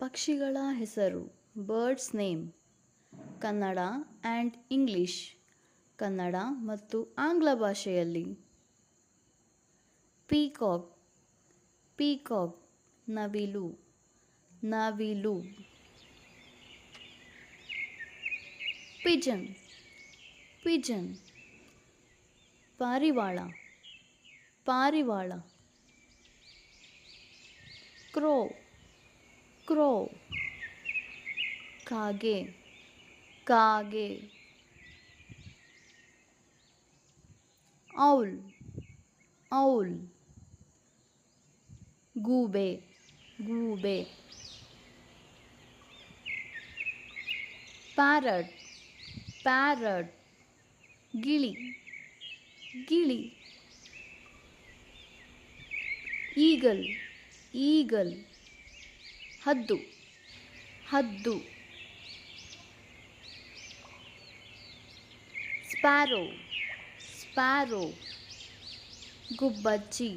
ಪಕ್ಷಿಗಳ ಹೆಸರು. Birds name. Kannada and English. Kannada ಮತ್ತು ಆಂಗ್ಲ ಭಾಷೆಯಲ್ಲಿ. ಪೀಕಾಕ್. ಪೀಕಾಕ್ ನವಿಲು. ನವಿಲು. ಪಿಜನ್. ಪಿಜನ್ ಪಾರಿವಾಳ. ಪಾರಿವಾಳ. ಕ್ರೋ. ಕ್ರೋ ಕಾಗೆ. ಕಾಗೆ. ಔಲ್. ಔಲ್ ಗೂಬೆ. ಗೂಬೆ. ಪ್ಯಾರಟ್. ಪ್ಯಾರಟ್ ಗಿಳಿ. ಗಿಳಿ. ಈಗಲ್. ಈಗಲ್ ಹದ್ದು. ಹದ್ದು. ಸ್ಪ್ಯಾರೋ. ಸ್ಪ್ಯಾರೋ ಗುಬ್ಬಚ್ಚಿ.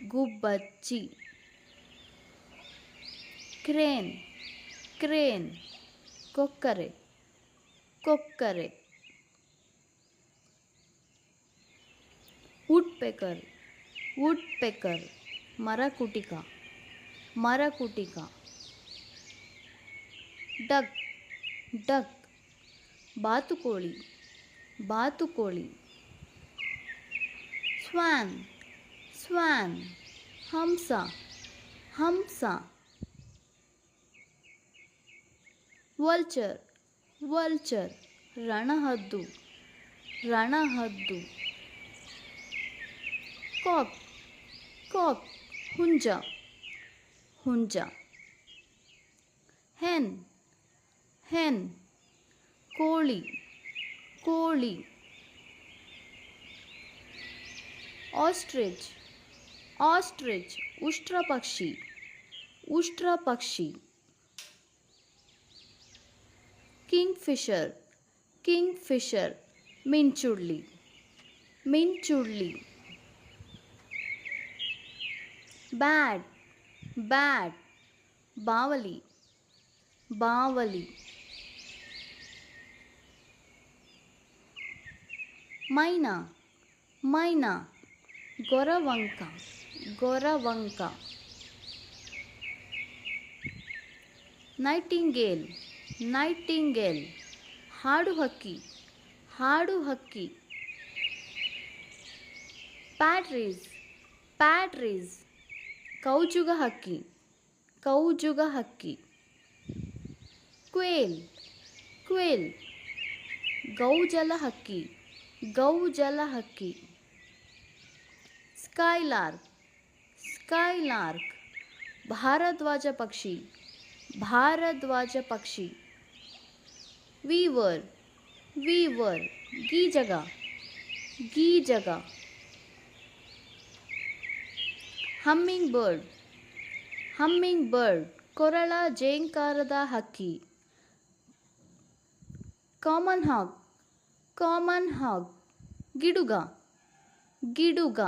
ಗುಬ್ಬಚ್ಚಿ. ಕ್ರೇನ್. ಕ್ರೇನ್ ಕೊಕ್ಕರೆ. ಕೊಕ್ಕರೆ. ವುಡ್ಪೆಕರ್. ವುಡ್ಪೆಕರ್ ಮರಕುಟಿಕ. ಮರಕುಟಿಕ. ಡಕ್. ಡಕ್ ಬಾತುಕೋಳಿ. ಬಾತುಕೋಳಿ. ಸ್ವಾನ್. ಸ್ವಾನ್ ಹಂಸ. ಹಂಸ. ವಲ್ಚರ್. ವಲ್ಚರ್ ರಣಹದ್ದು. ರಣಹದ್ದು. ಕಾಕ್. ಕಾಕ್ ಹುಂಜ. ಹುಂಜ. ಹೆನ್. ಹೆನ್ ಕೋಳಿ. ಕೋಳಿ. ಆಸ್ಟ್ರಿಚ್. ಆಸ್ಟ್ರಿಚ್ ಉಷ್ಟ್ರಪಕ್ಷಿ. ಉಷ್ಟ್ರಪಕ್ಷಿ. ಕಿಂಗ್ಫಿಷರ್. ಕಿಂಗ್ಫಿಷರ್ ಮಿಂಚುಳ್ಳಿ. ಮಿಂಚುಳ್ಳಿ. ಬ್ಯಾಟ್. ಬ್ಯಾಟ್ ಬಾವಲಿ. ಬಾವಲಿ. ಮೈನಾ. ಮೈನಾ ಗೊರವಂಕ. ಗೊರವಂಕ. ನೈಟಿಂಗೇಲ್. ನೈಟಿಂಗೇಲ್ ಹಾಡುಹಕ್ಕಿ. ಹಾಡುಹಕ್ಕಿ. ಪ್ಯಾಟ್ರೀಸ್. ಪ್ಯಾಟ್ರೀಸ್ ಕೌಜುಗ ಹಕ್ಕಿ. ಕೌಜುಗ ಹಕ್ಕಿ. ಕ್ವೇಲ್. ಕ್ವೇಲ್ ಗೌಜಲ ಹಕ್ಕಿ. ಗೌಜಲ ಹಕ್ಕಿ. ಸ್ಕೈಲಾರ್ಕ್. ಸ್ಕೈಲಾರ್ಕ್ ಭಾರದ್ವಾಜ ಪಕ್ಷಿ. ಭಾರದ್ವಾಜ ಪಕ್ಷಿ. ವೀವರ್. ವೀವರ್ ಗೀಜಗ. ಗೀಜಗ. Hummingbird. ಹಮ್ಮಿಂಗ್ ಬರ್ಡ್ ಕೊರಳ ಜೇಂಕಾರದ ಹಕ್ಕಿ. ಕಾಮನ್ ಹಾಗ್. ಕಾಮನ್ ಹಾಗ್ ಗಿಡುಗ. ಗಿಡುಗ.